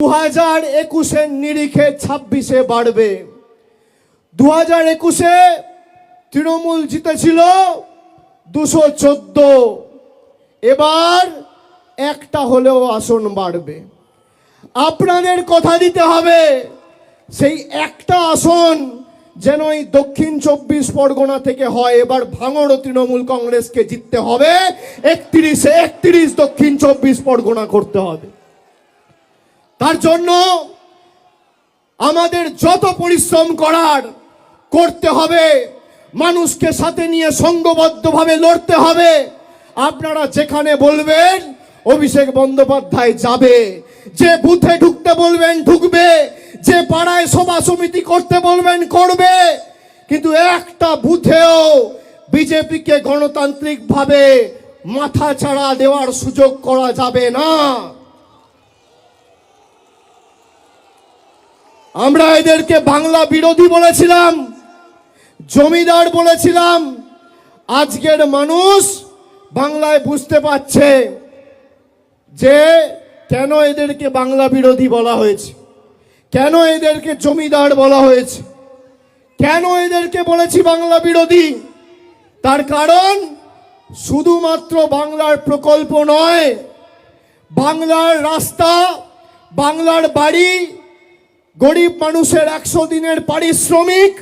2021-এর নিরিখে 26-এ বাড়বে। 2021-এ তৃণমূল জিতেছিল 214, এবার একটা হলেও আসন বাড়বে। আপনাদের কথা দিতে হবে সেই একটা আসন যেন এই দক্ষিণ 24 পরগনা থেকে হয়। এবার ভাঙড় তৃণমূল কংগ্রেসকে জিততে হবে, 31 দক্ষিণ 24 পরগনা করতে হবে। তার জন্য আমাদের যত পরিশ্রম করার করতে হবে, মানুষকে সাথে নিয়ে সংঘবদ্ধভাবে লড়তে হবে। আপনারা যেখানে বলবেন অভিষেক বন্দ্যোপাধ্যায় যাবে, যে বুথে ঢুকতে বলবেন ঢুকবে, যে পাড়ায় সভা সমিতি করতে বলবেন করবে, কিন্তু একটা বুথেও বিজেপিকে গণতান্ত্রিকভাবে মাথা ছাড়া দেওয়ার সুযোগ করা যাবে না। আমরা এদেরকে বাংলা বিরোধী বলেছিলাম, জমিদার বলেছিলাম। আজকের মানুষ বাংলায় বুঝতে পারছে যে কেন এদেরকে বাংলা বিরোধী বলা হয়েছে, কেন এদেরকে জমিদার বলা হয়েছে, কেন এদেরকে বলেছি বাংলা বিরোধী। তার কারণ শুধুমাত্র বাংলার প্রকল্প নয়, বাংলার রাস্তা, বাংলার বাড়ি, গরিব মানুষের 100 দিনের পারিশ্রমিক,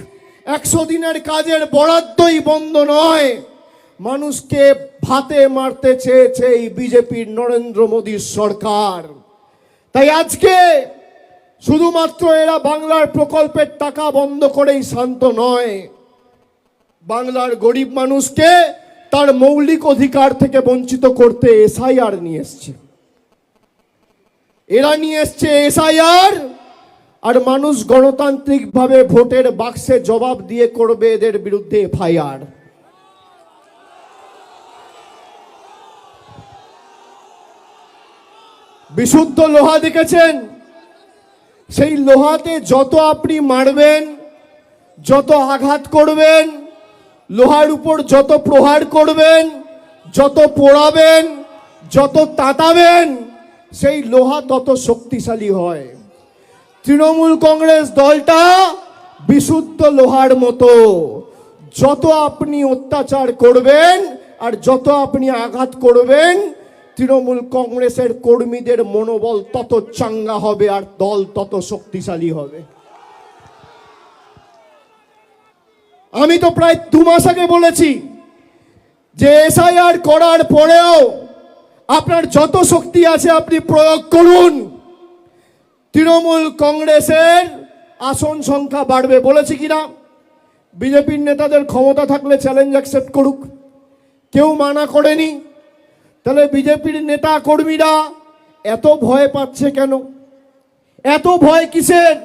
100 দিনের কাজের বরাদ্দই বন্ধ নয়, মানুষকে ভাতে মারতে চেয়েছে এই বিজেপির নরেন্দ্র মোদীর সরকার। তাই আজকে শুধুমাত্র এরা বাংলার প্রকল্পের টাকা বন্ধ করেই শান্ত নয়, বাংলার গরিব মানুষকে তার মৌলিক অধিকার থেকে বঞ্চিত করতে এসআইআর নিয়ে এসছে। এরা নিয়ে এসছে এসআইআর, আর মানুষ গণতান্ত্রিকভাবে ভোটের বাক্সে জবাব দিয়ে করবে এদের বিরুদ্ধে এফআইআর। বিশুদ্ধ লোহা দেখেছেন, সেই লোহাতে যত আপনি মারবেন, যত আঘাত করবেন, লোহার উপর যত প্রহার করবেন, যত পোড়াবেন, যত তাতাবেন, সেই লোহা তত শক্তিশালী হয়। তৃণমূল কংগ্রেস দলটা বিশুদ্ধ লোহার মতো, যত আপনি অত্যাচার করবেন আর যত আপনি আঘাত করবেন, তৃণমূল কংগ্রেসের কর্মীদের মনোবল তত চাঙ্গা হবে আর দল তত শক্তিশালী হবে। আমি তো প্রায় 2 মাস আগে বলেছি যে এসআইআর করার পরেও আপনার যত শক্তি আছে আপনি প্রয়োগ করুন, তৃণমূল কংগ্রেসের আসন সংখ্যা বাড়বে। বলেছি কিনা? বিজেপির নেতাদের ক্ষমতা থাকলে চ্যালেঞ্জ অ্যাকসেপ্ট করুক, কেউ মানা করেনি। তাহলে বিজেপির নেতা কর্মীরা এত ভয় পাচ্ছে কেন? এত ভয় কিসের?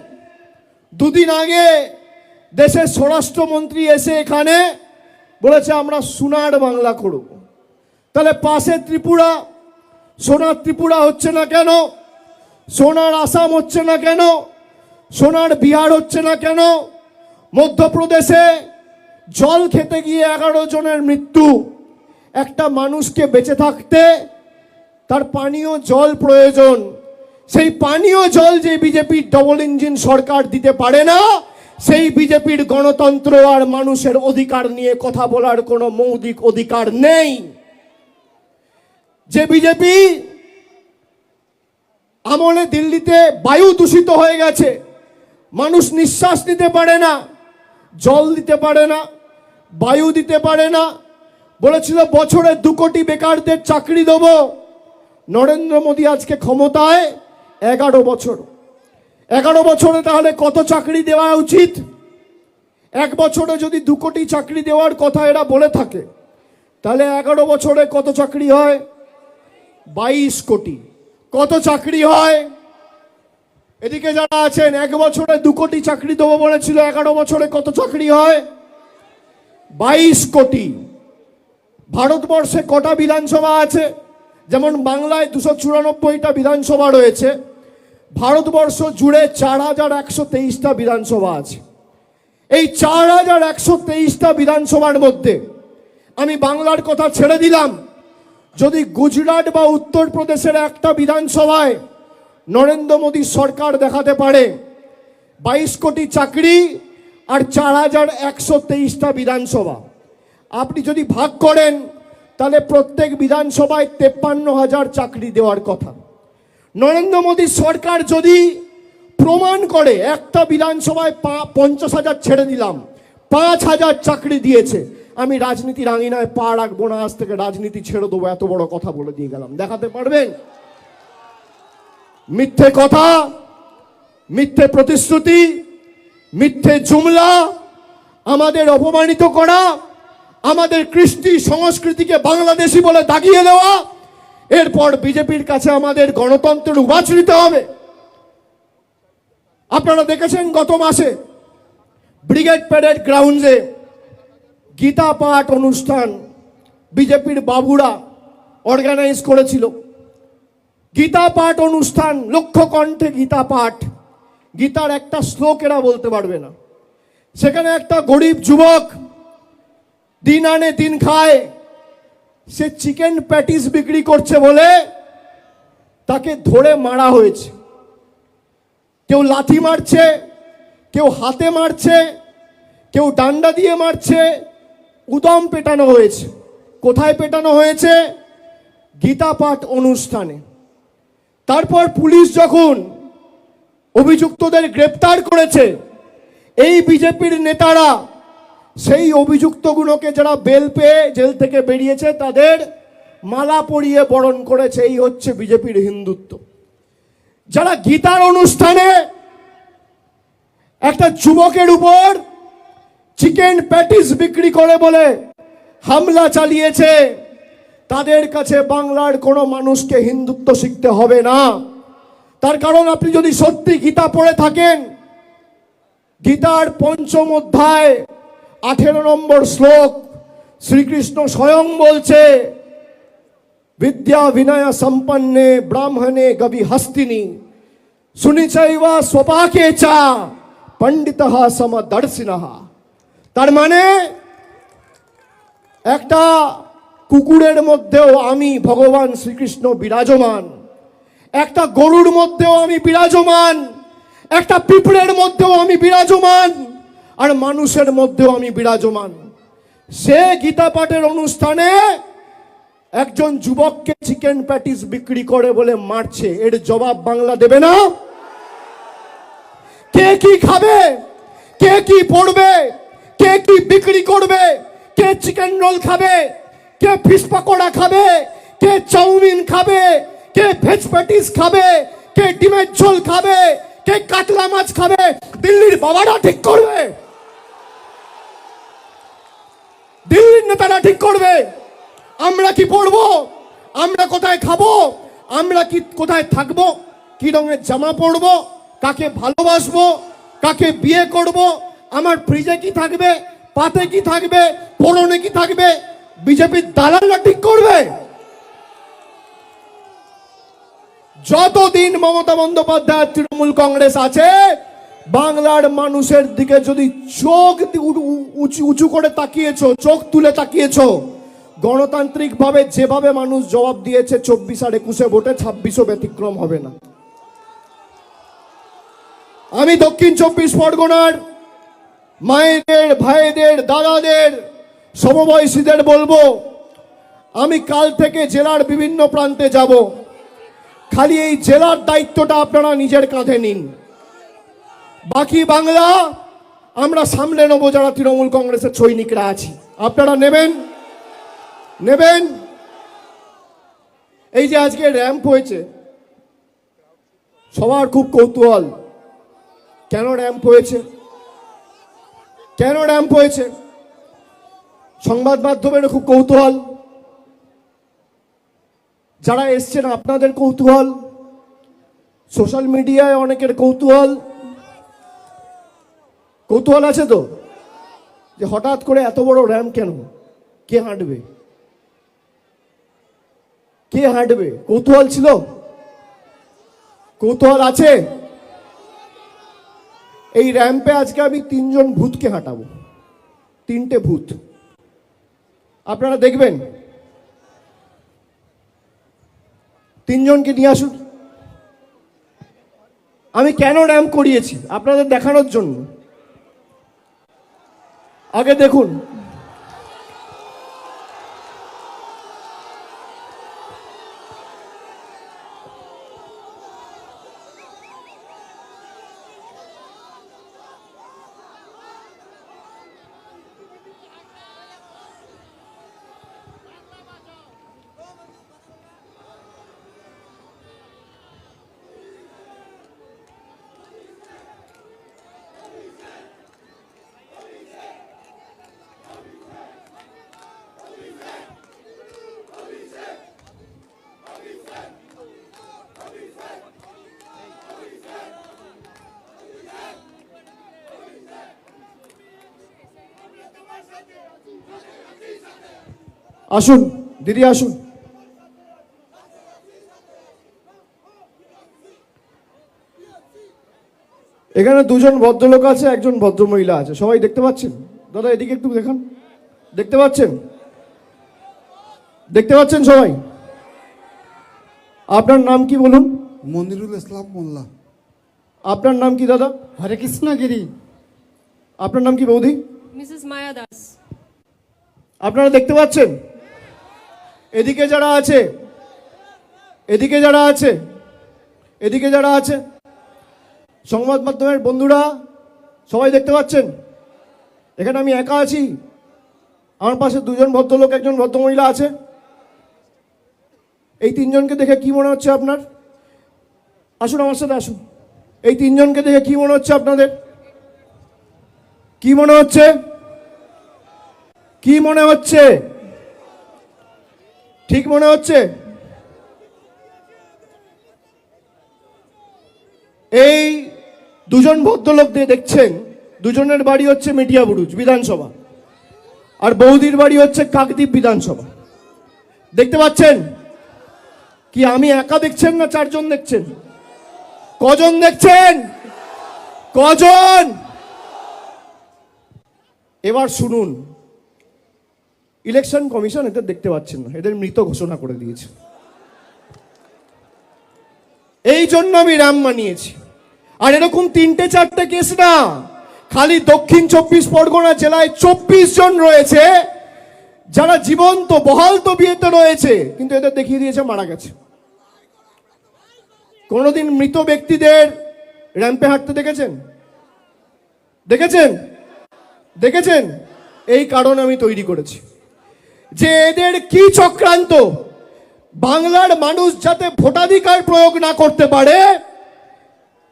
2 দিন আগে দেশের স্বরাষ্ট্রমন্ত্রী এসে এখানে বলেছে আমরা সোনার বাংলা করব। তাহলে পাশে ত্রিপুরা, সোনার ত্রিপুরা হচ্ছে না কেন? সোনার আসাম হচ্ছে না কেন? সোনার বিহার হচ্ছে না কেন? মধ্যপ্রদেশে জল খেতে গিয়ে 11 জনের মৃত্যু। একটা মানুষকে বেঁচে থাকতে তার পানীয় জল প্রয়োজন, সেই পানীয় জল যে বিজেপির ডবল ইঞ্জিন সরকার দিতে পারে না, সেই বিজেপির গণতন্ত্র আর মানুষের অধিকার নিয়ে কথা বলার কোনো মৌলিক অধিকার নেই। যে বিজেপি আমলে দিল্লিতে বায়ু দূষিত হয়ে গেছে, মানুষ নিঃশ্বাস নিতে পারে না, জল দিতে পারে না, বায়ু দিতে পারে না, বলেছিল বছরে 2 কোটি বেকারদের চাকরি দেব। নরেন্দ্র মোদী আজকে ক্ষমতায় 11 বছর। 11 বছরে তাহলে কত চাকরি দেওয়া উচিত? 1 বছরে যদি 2 কোটি চাকরি দেওয়ার কথা এরা বলে থাকে, তাহলে 11 বছরে কত চাকরি হয়? 22 কোটি। কত চাকরি হয়? এদিকে যারা আছেন 1 বছরে 2 কোটি চাকরি দেবো বলেছিল, 11 বছরে কত চাকরি হয়? 22 কোটি। ভারতবর্ষে কটা বিধানসভা আছে? যেমন বাংলায় 294টা বিধানসভা রয়েছে, ভারতবর্ষ জুড়ে 4123টা বিধানসভা আছে। এই 4123টা বিধানসভার মধ্যে আমি বাংলার কথা ছেড়ে দিলাম, যদি গুজরাট বা উত্তরপ্রদেশের একটা বিধানসভায় নরেন্দ্র মোদী সরকার দেখাতে পারে 22 কোটি চাকরি আর 4123টা বিধানসভা। আপনি যদি ভাগ করেন তাহলে প্রত্যেক বিধানসভায় 53,000 চাকরি দেওয়ার কথা। নরেন্দ্র মোদী সরকার যদি প্রমাণ করে একটা বিধানসভায় 50,000 ছেড়ে দিলাম, 5,000 চাকরি দিয়েছে, আমি রাজনীতির আঙিনায় পা রাখবো না, আজ থেকে রাজনীতি ছেড়ে দেবো, এত বড় কথা বলে দিয়ে গেলাম। দেখাতে পারবেন? মিথ্যে কথা, মিথ্যে প্রতিশ্রুতি, মিথ্যে জুমলা, আমাদের অপমানিত করা, আমাদের কৃষ্টি সংস্কৃতিকে বাংলাদেশি বলে দাগিয়ে দেওয়া, এরপর বিজেপির কাছে আমাদের গণতন্ত্রের উবাচ নিতে হবে। আপনারা দেখেছেন গত মাসে ব্রিগেড প্যারেড গ্রাউন্ডে গীতা পাঠ অনুষ্ঠান বিজেপির বাবুরা অর্গানাইজ করেছিল। গীতা পাঠ অনুষ্ঠান, লক্ষ্য কণ্ঠে গীতা পাঠ, গীতার একটা শ্লোক এরা বলতে পারবে না। সেখানে একটা গরিব যুবক দিন আনে দিন খায়, সে চিকেন প্যাটিস বিক্রি করছে বলে তাকে ধরে মারা হয়েছে। কেউ লাথি মারছে, কেউ হাতে মারছে, কেউ ডান্ডা দিয়ে মারছে, উদম পেটানো হয়েছে। কোথায় পেটানো হয়েছে? গীতা পাঠ অনুষ্ঠানে। তারপর পুলিশ যখন অভিযুক্তদের গ্রেপ্তার করেছে, এই বিজেপির নেতারা সেই অভিযুক্তগুলোকে যারা বেল পেয়ে জেল থেকে বেরিয়েছে তাদের মালা পরিয়ে বরণ করেছে। এই হচ্ছে বিজেপির হিন্দুত্ব। যারা গীতার অনুষ্ঠানে একটা যুবকের উপর চিকেন প্যাটিস বিক্রি করে বলে হামলা চালিয়েছে, তাদের কাছে বাংলার কোনো মানুষকে হিন্দুত্ব শিখতে হবে না। তার কারণ আপনি যদি সত্যি গীতা পড়ে থাকেন, গীতার 5ম অধ্যায় 18 নম্বর শ্লোক শ্রীকৃষ্ণ স্বয়ং বলছে, বিদ্যা বিনয় সম্পন্নে ব্রাহ্মণে গবি হস্তিনী সুনিচৈবা স্বপাকে চা পণ্ডিতঃ সমদর্শিনঃ। তার মানে একটা কুকুরের মধ্যেও আমি ভগবান শ্রীকৃষ্ণ বিরাজমান, একটা গরুর মধ্যেও আমি বিরাজমান, একটা পিঁপড়ের মধ্যেও আমি বিরাজমান, আর মানুষের মধ্যেও আমি বিরাজমান। সে গীতা পাঠের অনুষ্ঠানে একজন যুবককে চিকেন প্যাটিস বিক্রি করে বলে মারছে, এর জবাব বাংলা দেবে না? কে কি খাবে, কে কি পড়বে, কে কি বিক্রি করবে, কে চিকেন রোল খাবে, কে ফিশ পাকোড়া খাবে, কে চাউমিন খাবে, কে ভেজ প্যাটিস খাবে, কে ডিমের ঝোল খাবে, কে কাতলা মাছ খাবে, দিল্লির বাবারা ঠিক করবে, দিল্লির নেতারা ঠিক করবে। আমরা কি পড়বো, আমরা কোথায় খাবো, আমরা কি কোথায় থাকবো, কি রঙের জামা পরবো, কাকে ভালোবাসবো, কাকে বিয়ে করব, আমার ফ্রিজে কি থাকবে, পাতে কি থাকবে, পরনে কি থাকবে, বিজেপির দালালরা ঠিক করবে। যতদিন মমতা বন্দ্যোপাধ্যায় তৃণমূল কংগ্রেস আছে, বাংলার মানুষের দিকে যদি চোখ উঁচু করে তাকিয়েছো, চোখ তুলে তাকিয়েছো, গণতান্ত্রিক ভাবে যেভাবে মানুষ জবাব দিয়েছে 24 আর 21 ভোটে, 26ও ব্যতিক্রম হবে না। আমি দক্ষিণ 24 পরগনার মায়েদের, ভাইদের, দাদাদের, সমবয়সীদের বলবো, আমি কাল থেকে জেলার বিভিন্ন প্রান্তে যাব। খালি এই জেলার দায়িত্বটা আপনারা নিজের কাঁধে নিন, বাকি বাংলা আমরা সামলে নেবো যারা তৃণমূল কংগ্রেসের সৈনিকরা আছি। আপনারা নেবেন, নেবেন। এই যে আজকে র্যাম্প হয়েছে, সবার খুব কৌতূহল, কেন র্যাম্প হয়েছে, কেন র্যাম্প হয়েছে, সংবাদ মাধ্যমের খুব কৌতূহল, যারা এসছেন আপনাদের কৌতূহল, সোশ্যাল মিডিয়ায় অনেকের কৌতূহল। কৌতূহল আছে তো, যে হঠাৎ করে এত বড় র্যাম্প কেন, কে হাঁটবে, কে হাঁটবে, কৌতূহল ছিল, কৌতূহল আছে। এই র্যাম্পে আজকে আমি 3 জন ভূতকে হাঁটাবো, 3টে ভূত আপনারা দেখবেন। 3 জনকে নিয়ে আসুন, আমি কেন র্যাম্প করিয়েছি আপনাদের দেখানোর জন্য। আগে দেখুন, আসুন দিদি আসুন। এখানে দুজন ভদ্রলোক আছে, একজন ভদ্রমহিলা আছে, সবাই দেখতে পাচ্ছেন? দাদা এদিকে একটু দেখান, দেখতে পাচ্ছেন? দেখতে পাচ্ছেন সবাই? আপনার নাম কি বলুন? মনিরুল ইসলাম মোল্লা। আপনার নাম কি দাদা? হরে কৃষ্ণ গিরি। আপনার নাম কি বৌদি? মিসেস মায়া দাস। আপনারা দেখতে পাচ্ছেন? এদিকে যারা আছে, এদিকে যারা আছে, এদিকে যারা আছে, সংবাদ মাধ্যমের বন্ধুরা সবাই দেখতে পাচ্ছেন? এখানে আমি একা আছি, আমার পাশে দুজন ভদ্রলোক, একজন ভদ্রমহিলা আছে। এই তিনজনকে দেখে কি মনে হচ্ছে আপনার? আসুন আমার সাথে আসুন। এই তিনজনকে দেখে কি মনে হচ্ছে আপনাদের? কি মনে হচ্ছে? কি মনে হচ্ছে? ঠিক মনে হচ্ছে? এই দুজন ভদ্রলোক দিয়ে দেখছেন, দুজনের বাড়ি হচ্ছে মেটিয়াবুরুজ বিধানসভা, আর বৌদির বাড়ি হচ্ছে কাকদ্বীপ বিধানসভা। দেখতে পাচ্ছেন? কি আমি একা দেখছেন না চারজন দেখছেন? কজন দেখছেন? কজন? এবার শুনুন, ইলেকশন কমিশন এদের দেখতে পাচ্ছেন না, এদের মৃত ঘোষণা করে দিয়েছে। এই জন্য আমি রাম মানিয়েছি। আর এরকম 3-4টে কেস না, খালি দক্ষিণ 24 পরগনা জেলায় 24 জন রয়েছে যারা জীবন্ত বহাল তবিয়তে রয়েছে, কিন্তু এদের দেখিয়ে দিয়েছে মারা গেছে। কোনোদিন মৃত ব্যক্তিদের র্যাম্পে হাঁটতে দেখেছেন? দেখেছেন? দেখেছেন? এই কারণ আমি তৈরি করেছি যে এদের কি চক্রান্ত, বাংলার মানুষ যাতে ভোটাধিকার প্রয়োগ না করতে পারে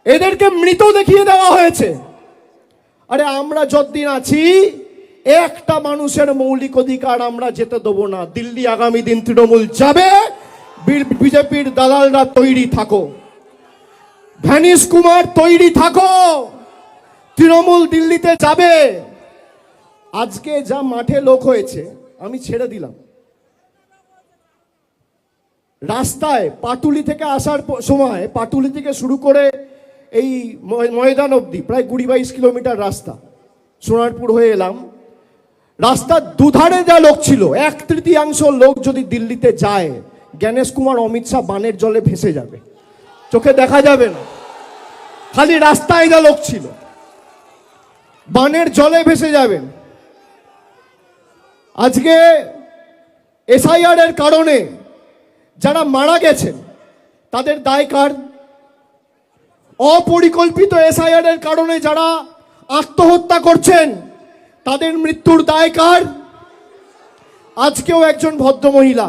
এদেরকে মৃত দেখিয়ে দেওয়া হয়েছে। আরে আমরা যতদিন আছি একটা মানুষের মৌলিক অধিকার আমরা যেতে দেবো না। দিল্লি আগামী দিন তৃণমূল যাবে, বিজেপির দালালরা তৈরি থাকো, ভ্যানিশ কুমার তৈরি থাকো, তৃণমূল দিল্লিতে যাবে। আজকে যা মাঠে লোক হয়েছে আমি ছেড়ে দিলাম। রাস্তায় পাটুলি থেকে আসার সময়, পাটুলি থেকে শুরু করে এই ময়দান অবধি প্রায় 20-22 কিলোমিটার রাস্তা, সোনারপুর হয়ে এলাম। রাস্তার দুধারে যা লোক ছিল, 1/3 লোক যদি দিল্লিতে যায়, জ্ঞানেশ কুমার অমিত শাহ বানের জলে ভেসে যাবে, চোখে দেখা যাবে না। খালি রাস্তায় যা লোক ছিল বানের জলে ভেসে যাবেন। আজকে এসআইআর এর কারণে যারা মারা গেছেন তাদের দায় কার? অপরিকল্পিত এসআইআর এর কারণে যারা আত্মহত্যা করছেন তাদের মৃত্যুর দায় কার? আজকেও একজন ভদ্রমহিলা